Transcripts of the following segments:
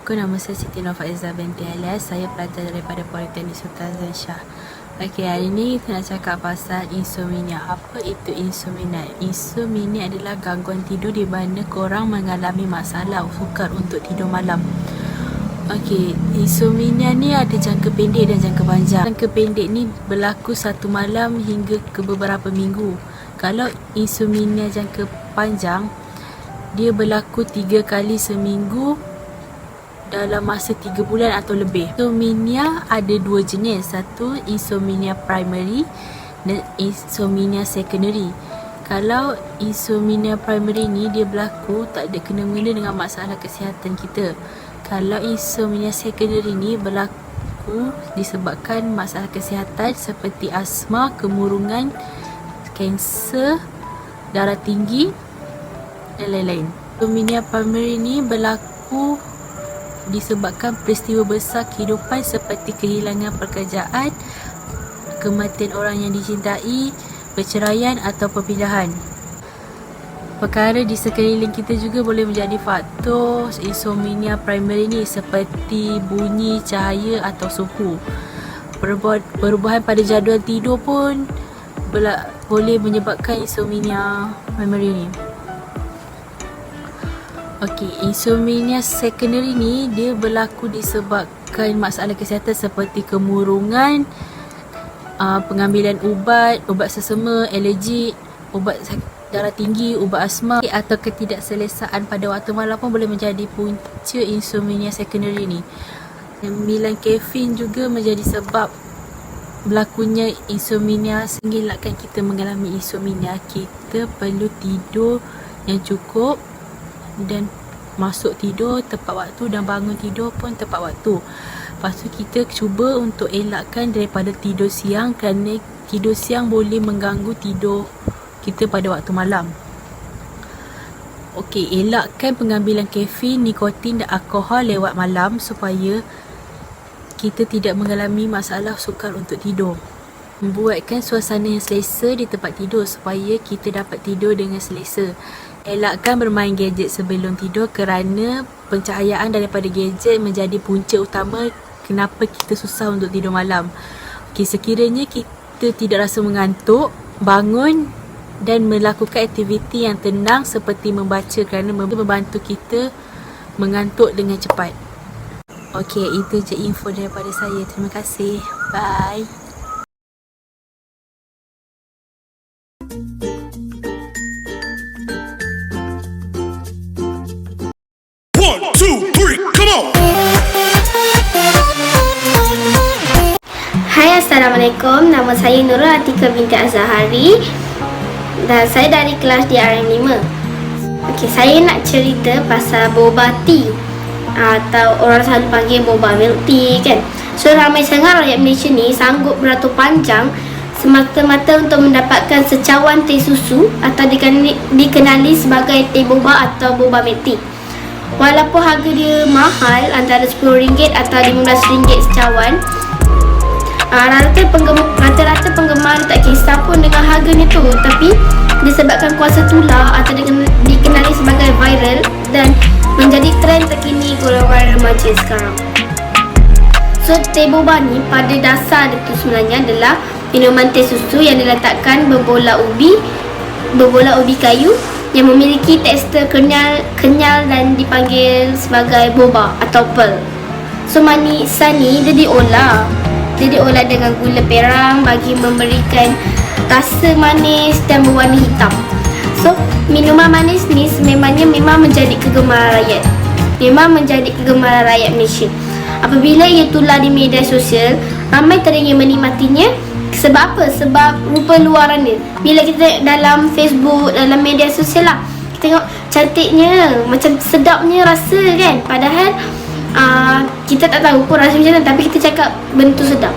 Assalamualaikum, nama saya Siti Nurfaiza binti Alias. Saya pelajar daripada Politeknik Sultan Zainsyah. Okey, hari ni kita nak cakap pasal insomnia. Apa itu insomnia? Insomnia adalah gangguan tidur di mana korang mengalami masalah sukar untuk tidur malam. Okey, insomnia ni ada jangka pendek dan jangka panjang. Jangka pendek ni berlaku satu malam hingga ke beberapa minggu. Kalau insomnia jangka panjang, dia berlaku 3 kali seminggu dalam masa 3 bulan atau lebih. Insomnia ada 2 jenis. Satu, insomnia primary dan insomnia secondary. Kalau insomnia primary ni dia berlaku tak ada kena-mengena dengan masalah kesihatan kita. Kalau insomnia secondary ni berlaku disebabkan masalah kesihatan seperti asma, kemurungan, kanser, darah tinggi dan lain-lain. Insomnia primary ni berlaku disebabkan peristiwa besar kehidupan seperti kehilangan pekerjaan, kematian orang yang dicintai, perceraian atau perpindahan. Perkara di sekeliling kita juga boleh menjadi faktor insomnia primary ni seperti bunyi, cahaya atau suhu. Perubahan pada jadual tidur pun boleh menyebabkan insomnia primary ni. Okey, insomnia secondary ni dia berlaku disebabkan masalah kesihatan seperti kemurungan, pengambilan ubat sesama, alergik, ubat darah tinggi, ubat asma atau ketidakselesaan pada waktu malam pun boleh menjadi punca insomnia secondary ni. Minum kafein juga menjadi sebab berlakunya insomnia. Mengelakkan kita mengalami insomnia, kita perlu tidur yang cukup dan masuk tidur tepat waktu dan bangun tidur pun tepat waktu. Lepas tu kita cuba untuk elakkan daripada tidur siang kerana tidur siang boleh mengganggu tidur kita pada waktu malam. Okey, elakkan pengambilan kafein, nikotin dan alkohol lewat malam supaya kita tidak mengalami masalah sukar untuk tidur. Membuatkan suasana yang selesa di tempat tidur supaya kita dapat tidur dengan selesa. Elakkan bermain gadget sebelum tidur kerana pencahayaan daripada gadget menjadi punca utama kenapa kita susah untuk tidur malam. Okey, sekiranya kita tidak rasa mengantuk, bangun dan melakukan aktiviti yang tenang seperti membaca kerana membantu kita mengantuk dengan cepat. Okey, itu je info daripada saya. Terima kasih. Bye. Hai, Assalamualaikum. Nama saya Nurul Atika binti Azahari dan saya dari kelas DRM 5. Okey, saya nak cerita pasal boba tea atau orang selalu panggil boba milk tea kan. So, ramai sangat rakyat Malaysia ni sanggup beratur panjang semata-mata untuk mendapatkan secawan teh susu atau dikenali sebagai teh boba atau boba milk tea. Walaupun harga dia mahal, antara RM10 atau RM15 secawan, rata-rata penggemar tak kisah pun dengan harganya tu. Tapi disebabkan kuasa tular atau dikenali sebagai viral dan menjadi trend terkini golongan remaja sekarang. So, teh boba ni pada dasar dia tu sebenarnya adalah minuman teh susu yang diletakkan berbola ubi kayu yang memiliki tekstur kenyal dan dipanggil sebagai boba atau pearl. So, manisan ni dia diolah dengan gula perang bagi memberikan rasa manis dan berwarna hitam. So, minuman manis ni sememangnya memang menjadi kegemaran rakyat Malaysia. Apabila ia tular di media sosial, ramai teringin menikmatinya. Sebab apa? Sebab rupa luaran dia. Bila kita dalam Facebook, dalam media sosial lah, kita tengok cantiknya, macam sedapnya rasa kan. Padahal kita tak tahu pun rasa macam mana, tapi kita cakap bentuk sedap.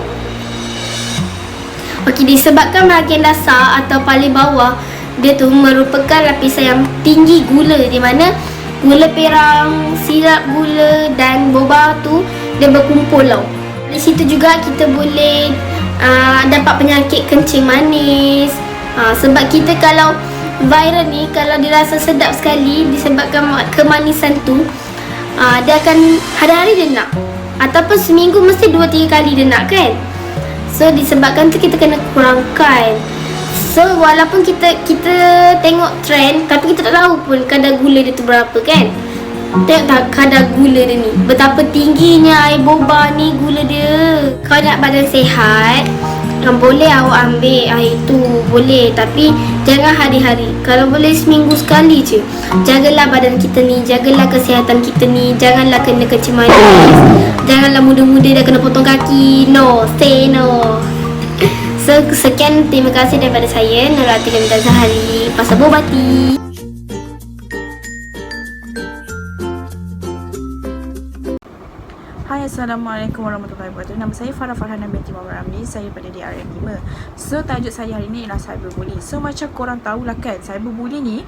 Okey, disebabkan bahagian dasar atau paling bawah dia tu merupakan lapisan yang tinggi gula, di mana gula perang, sirap gula dan boba tu dia berkumpul tau. Di situ juga kita boleh dapat penyakit kencing manis. Sebab kita kalau viral ni, kalau dirasa sedap sekali disebabkan kemanisan tu, Dia akan hari-hari dia nak, ataupun seminggu mesti 2-3 kali dia nak kan. So disebabkan tu kita kena kurangkan. So walaupun kita tengok trend, tapi kita tak tahu pun kadar gula dia tu berapa kan. Tengok tak kadar gula dia ni, betapa tingginya air boba ni gula dia. Kalau nak badan sihat, boleh awak ambil air tu, boleh, tapi jangan hari-hari. Kalau boleh seminggu sekali je. Jagalah badan kita ni, jagalah kesihatan kita ni. Janganlah kena kencing manis, janganlah muda-muda dah kena potong kaki. No, say no. So sekian, terima kasih daripada saya, Nur Atika Minta Zahari, Pasar Bobati. Hai, Assalamualaikum warahmatullahi wabarakatuh. Nama saya Farah Farhana binti Muhammad Ramli. Saya pada DRM5. So, tajuk saya hari ni ialah cyberbullying. So, macam korang tahulah kan, cyberbullying ni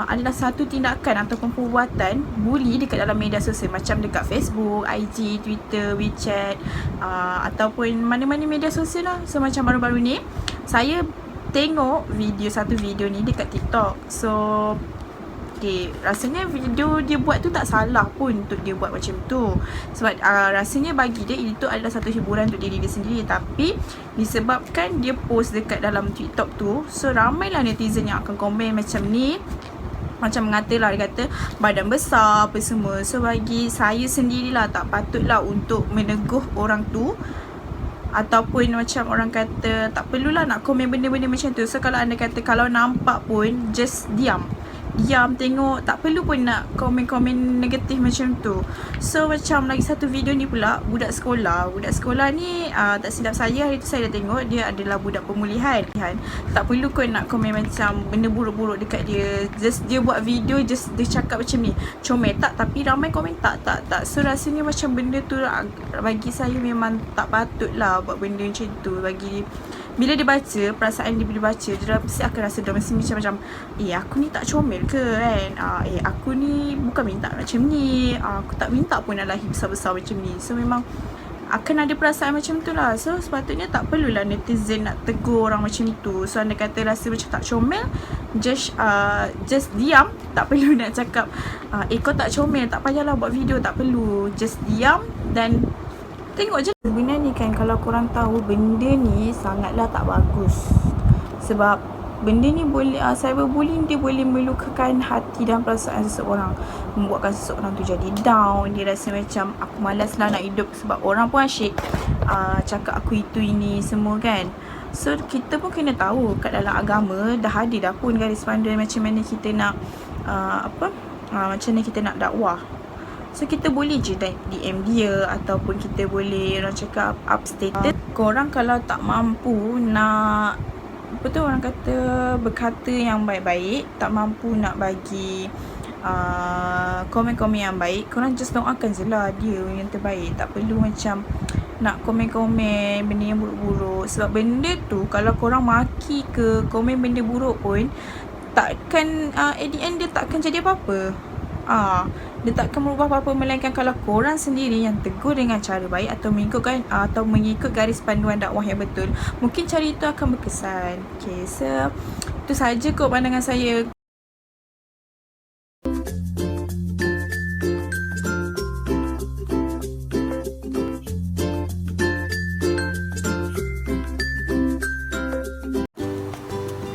adalah satu tindakan ataupun perbuatan bully dekat dalam media sosial. Macam dekat Facebook, IG, Twitter, WeChat, ataupun mana-mana media sosial lah. So, macam baru-baru ni, saya tengok satu video ni dekat TikTok. So, rasanya video dia buat tu tak salah pun untuk dia buat macam tu. Sebab rasanya bagi dia itu adalah satu hiburan untuk diri dia sendiri. Tapi disebabkan dia post dekat dalam TikTok tu, so ramailah netizen yang akan komen macam ni. Macam mengatalah, dia kata badan besar apa semua. So bagi saya sendirilah tak patutlah untuk meneguh orang tu. Ataupun macam orang kata tak perlulah nak komen benda-benda macam tu. So kalau anda kata kalau nampak pun just diam, tengok, tak perlu pun nak komen-komen negatif macam tu. So macam lagi satu video ni pula, budak sekolah ni tak silap saya hari tu saya dah tengok, dia adalah budak pemulihan. Tak perlu kau nak komen macam benda buruk-buruk dekat dia. Just dia buat video, just dia cakap macam ni, comel tak, tapi ramai komen tak. So rasanya macam benda tu bagi saya memang tak patut lah buat benda macam tu. Bila dia baca, perasaan dia bila baca, dia mesti akan rasa domestik macam aku ni tak comel ke kan, aku ni bukan minta macam ni, aku tak minta pun nak lahir besar-besar macam ni. So memang akan ada perasaan macam tu lah. So sepatutnya tak perlulah netizen nak tegur orang macam itu. So anda kata rasa macam tak comel, just diam. Tak perlu nak cakap kau tak comel, tak payahlah buat video, tak perlu. Just diam dan tengok je. Sebenarnya kan, kalau korang tahu, benda ni sangatlah tak bagus. Sebab benda ni boleh, cyberbullying dia boleh melukakan hati dan perasaan seseorang, membuatkan seseorang tu jadi down. Dia rasa macam aku malas lah nak hidup, sebab orang pun asyik cakap aku itu ini semua kan. So kita pun kena tahu kat dalam agama dah ada dah pun garis panduan macam mana kita nak macam mana kita nak dakwah. So kita boleh je DM dia, ataupun kita boleh orang cakap up status. Korang kalau tak mampu nak orang kata berkata yang baik-baik, tak mampu nak bagi komen-komen yang baik, korang just doakan je lah dia yang terbaik. Tak perlu macam nak komen-komen benda yang buruk-buruk. Sebab benda tu kalau korang maki ke komen benda buruk pun, takkan at the end dia takkan jadi apa-apa. Dia takkan merubah apa-apa, melainkan kalau korang sendiri yang tegur dengan cara baik atau mengikut garis panduan dakwah yang betul, mungkin cara itu akan berkesan. Okay, so itu sahaja kot pandangan saya.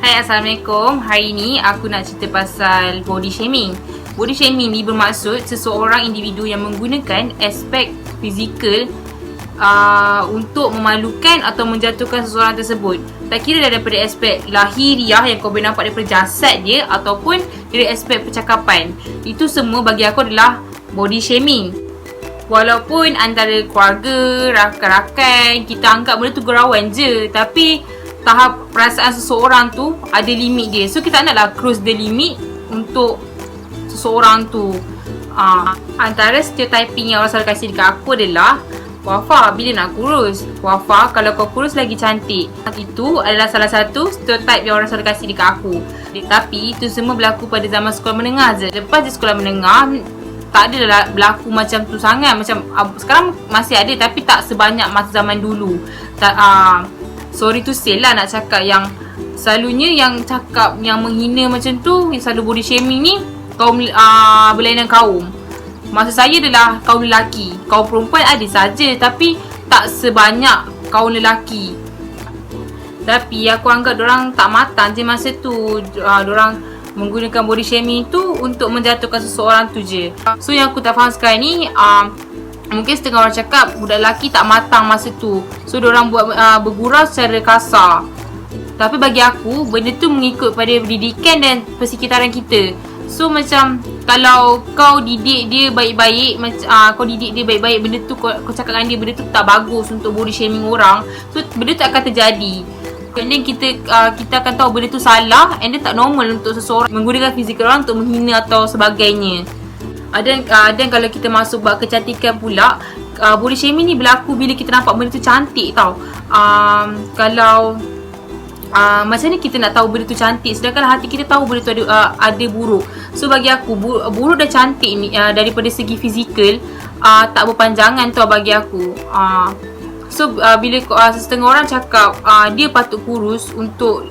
Hai, Assalamualaikum. Hari ni aku nak cerita pasal body shaming. Body shaming ni bermaksud seseorang individu yang menggunakan aspek fizikal untuk memalukan atau menjatuhkan seseorang tersebut. Tak kira daripada aspek lahiriah yang kau boleh nampak daripada jasad dia, ataupun dari aspek percakapan. Itu semua bagi aku adalah body shaming. Walaupun antara keluarga, rakan-rakan, kita anggap benda tu gurauan je, tapi tahap perasaan seseorang tu ada limit dia. So kita naklah cross the limit untuk seseorang tu. Antara stereotyping yang orang selalu kasih dekat aku adalah, Wafa bila nak kurus, Wafa kalau kau kurus lagi cantik. Itu adalah salah satu stereotype yang orang selalu kasih dekat aku. Tapi itu semua berlaku pada zaman sekolah menengah je. Lepas di sekolah menengah tak ada berlaku macam tu sangat. Macam sekarang masih ada, tapi tak sebanyak masa zaman dulu. Sorry to say lah nak cakap, yang selalunya yang cakap yang menghina macam tu, yang selalu body shaming ni, kaum berlainan kaum. maksud saya adalah kaum lelaki. Kaum perempuan ada saja tapi tak sebanyak kaum lelaki. Tapi aku anggap dorang tak matang je masa tu. Dorang menggunakan body shaming tu untuk menjatuhkan seseorang tu je. So yang aku tak faham sekarang ni, mungkin setengah orang cakap budak lelaki tak matang masa tu, so dorang buat bergurau secara kasar. Tapi bagi aku, benda tu mengikut pada pendidikan dan persekitaran kita. So macam kalau kau didik dia baik-baik, kau didik dia baik-baik, benda tu kau cakap dengan dia benda tu tak bagus untuk body shaming orang, so benda tu akan terjadi. And then kita akan tahu benda tu salah, and then tak normal untuk seseorang menggunakan fizikal orang untuk menghina atau sebagainya. Dan kalau kita masuk bab kecantikan pula, body shaming ni berlaku bila kita nampak benda tu cantik tau. Kalau macam ni kita nak tahu benda tu cantik, sedangkan hati kita tahu benda tu ada buruk. So bagi aku, buruk dan cantik ni daripada segi fizikal tak berpanjangan tau bagi aku. So bila setengah orang cakap dia patut kurus untuk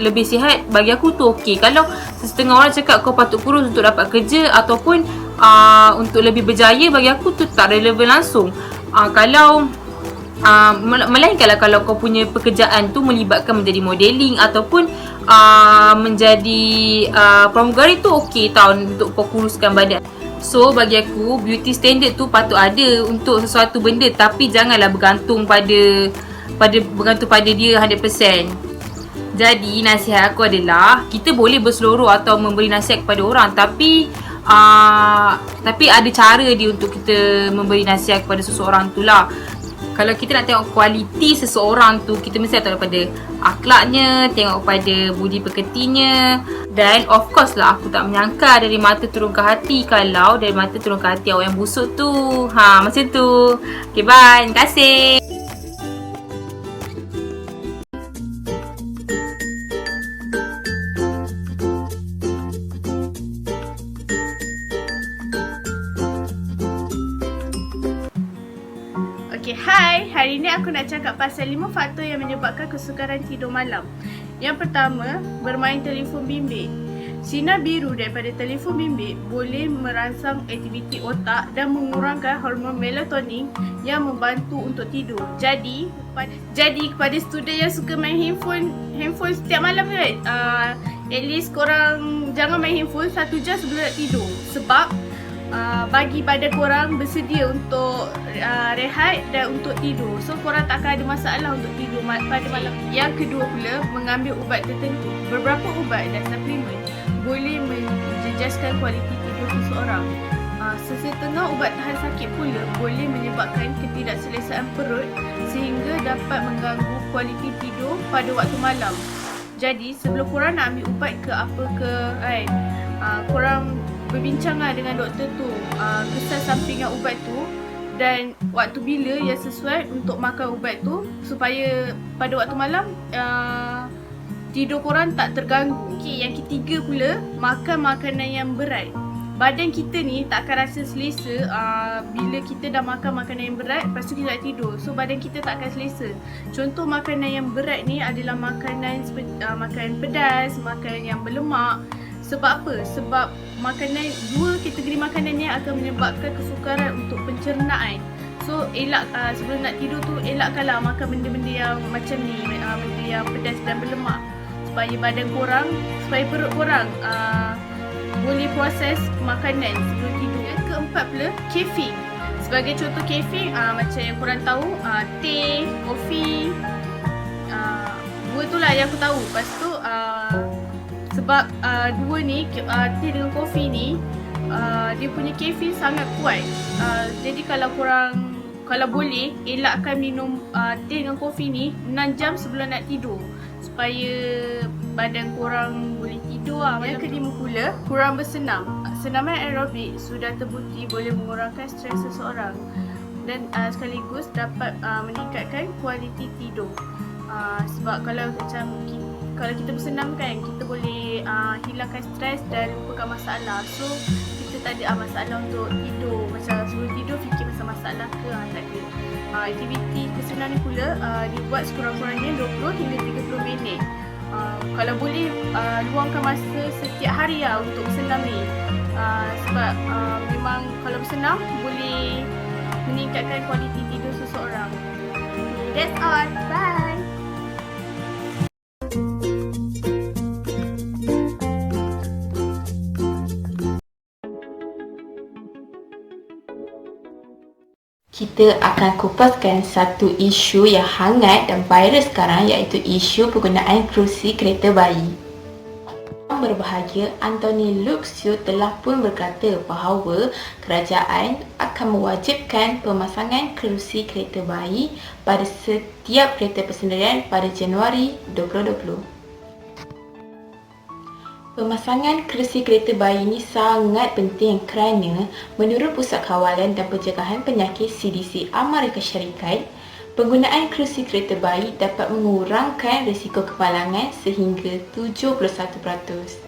lebih sihat, bagi aku tu okey. Kalau setengah orang cakap kau patut kurus untuk dapat kerja ataupun untuk lebih berjaya, bagi aku tu tak relevan langsung. Kalau melainkanlah kalau kau punya pekerjaan tu melibatkan menjadi modeling ataupun menjadi pramugari, tu okey tau untuk kau kuruskan badan. So bagi aku, beauty standard tu patut ada untuk sesuatu benda, tapi janganlah bergantung pada dia 100%. Jadi nasihat aku adalah, kita boleh berseloroh atau memberi nasihat kepada orang, tapi ada cara dia untuk kita memberi nasihat kepada seseorang tu lah. Kalau kita nak tengok kualiti seseorang tu, kita mesti tengok pada akhlaknya, tengok pada budi pekertinya. Dan of course lah, aku tak menyangka dari mata turun ke hati. Kalau dari mata turun ke hati awak yang busuk tu, macam tu. Okay, bye. Terima kasih. Okay, hai. Hari ni aku nak cakap pasal 5 faktor yang menyebabkan kesukaran tidur malam. Yang pertama, bermain telefon bimbit. Sinar biru daripada telefon bimbit boleh merangsang aktiviti otak dan mengurangkan hormon melatonin yang membantu untuk tidur. Jadi kepada student yang suka main handphone setiap malam kan, at least korang jangan main handphone 1 jam sebelum nak tidur. Sebab bagi badan korang bersedia untuk rehat dan untuk tidur. So korang tak akan ada masalah untuk tidur pada malam. Yang kedua pula, mengambil ubat tertentu. Beberapa ubat dan suplemen boleh menjejaskan kualiti tidur seseorang. Sesetengah ubat tahan sakit pula boleh menyebabkan ketidakselesaan perut sehingga dapat mengganggu kualiti tidur pada waktu malam. Jadi sebelum korang nak ambil ubat ke apa ke kan, korang berbincanglah dengan doktor tu kesan sampingan ubat tu dan waktu bila yang sesuai untuk makan ubat tu, supaya pada waktu malam tidur korang tak terganggu. Okay, yang ketiga pula, makan makanan yang berat. Badan kita ni tak akan rasa selesa bila kita dah makan makanan yang berat, lepas tu kita nak tidur. So badan kita tak akan selesa. Contoh makanan yang berat ni adalah makanan makanan pedas, makanan yang berlemak. Sebab apa? Sebab dua kategori makanan ni akan menyebabkan kesukaran untuk pencernaan. So elak sebelum nak tidur tu, elakkanlah makan benda-benda yang macam ni, benda yang pedas dan berlemak, supaya badan korang, supaya perut korang boleh proses makanan sebelum tidur. Yang keempat pula, caffeine. Sebagai contoh caffeine, macam yang korang tahu, teh, kopi, dua tu lah yang aku tahu. Lepas tu sebab dua ni, teh dengan kopi ni, dia punya caffeine sangat kuat. Jadi kalau boleh, elakkan minum teh dengan kopi ni 6 jam sebelum nak tidur, supaya badan korang boleh tidur lah. Yang kelima pula, kurang bersenam. Senaman aerobik sudah terbukti boleh mengurangkan stres seseorang dan sekaligus dapat meningkatkan kualiti tidur. Sebab kalau kita bersenam kan, kita boleh hilangkan stres dan lupakan masalah. So kita tak ada masalah untuk tidur. Macam sebelum tidur fikir pasal masalah ke, tak ada. Aktiviti bersenam ni pula dibuat sekurang-kurangnya 20 hingga 30 minit. Kalau boleh luangkan masa setiap hari lah untuk bersenam ni. Sebab memang memang kalau bersenam boleh meningkatkan kualiti tidur seseorang. That's all. Bye. Kita akan kupaskan satu isu yang hangat dan viral sekarang, iaitu isu penggunaan kerusi kereta bayi. Yang berbahagia, Anthony Luxio telah pun berkata bahawa kerajaan akan mewajibkan pemasangan kerusi kereta bayi pada setiap kereta persendirian pada Januari 2020. Pemasangan kerusi kereta bayi ini sangat penting kerana menurut Pusat Kawalan dan Pencegahan Penyakit CDC Amerika Syarikat, penggunaan kerusi kereta bayi dapat mengurangkan risiko kemalangan sehingga 71%.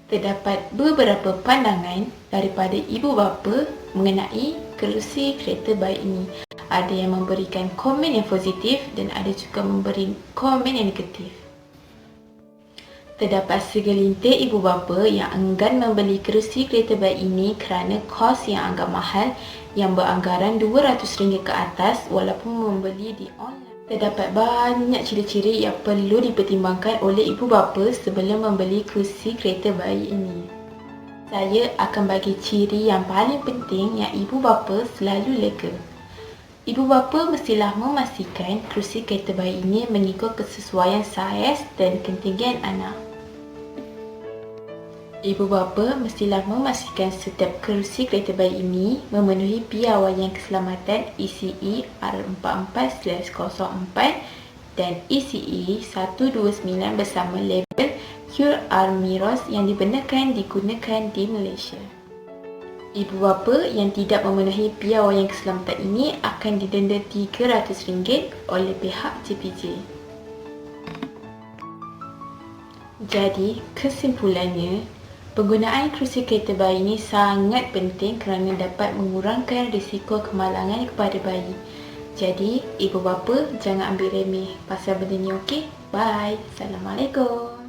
Terdapat beberapa pandangan daripada ibu bapa mengenai kerusi kereta bayi ini. Ada yang memberikan komen yang positif dan ada juga memberi komen yang negatif. Terdapat segelintir ibu bapa yang enggan membeli kerusi kereta bayi ini kerana kos yang agak mahal yang beranggaran RM200 ke atas walaupun membeli di online. Terdapat banyak ciri-ciri yang perlu dipertimbangkan oleh ibu bapa sebelum membeli kerusi kereta bayi ini. Saya akan bagi ciri yang paling penting yang ibu bapa selalu lega. Ibu bapa mestilah memastikan kerusi kereta bayi ini mengikut kesesuaian saiz dan ketinggian anak. Ibu bapa mestilah memastikan setiap kerusi kereta bayi ini memenuhi piawaian keselamatan ECE R44/04 dan ECE 129 bersama label QR MIROS yang dibenarkan digunakan di Malaysia. Ibu bapa yang tidak memenuhi piawaian keselamatan ini akan didenda RM300 oleh pihak JPJ. Jadi, kesimpulannya, penggunaan kerusi kereta bayi ini sangat penting kerana dapat mengurangkan risiko kemalangan kepada bayi. Jadi, ibu bapa jangan ambil remeh pasal benda ni, okey? Bye. Assalamualaikum.